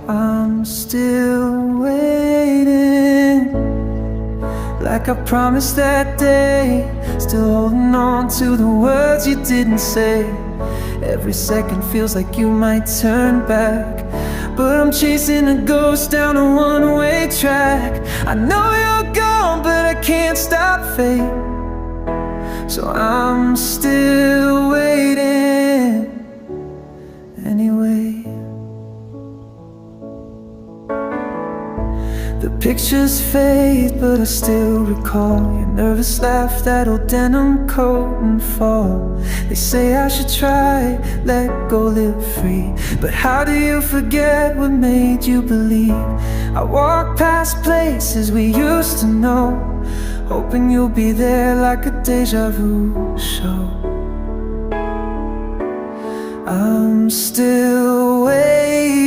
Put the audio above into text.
I'm still waiting, like I promised that day. Still holding on to the words you didn't say. Every second feels like you might turn back, but I'm chasing a ghost down a one-way track. I know you're gone, but I can't stop fate, so I'm still waiting anyway. The pictures fade, but I still recall your nervous laugh, that old denim coat and fall. They say I should try, let go, live free, but how do you forget what made you believe? I walk past places we used to know, hoping you'll be there like a deja vu show. I'm still waiting.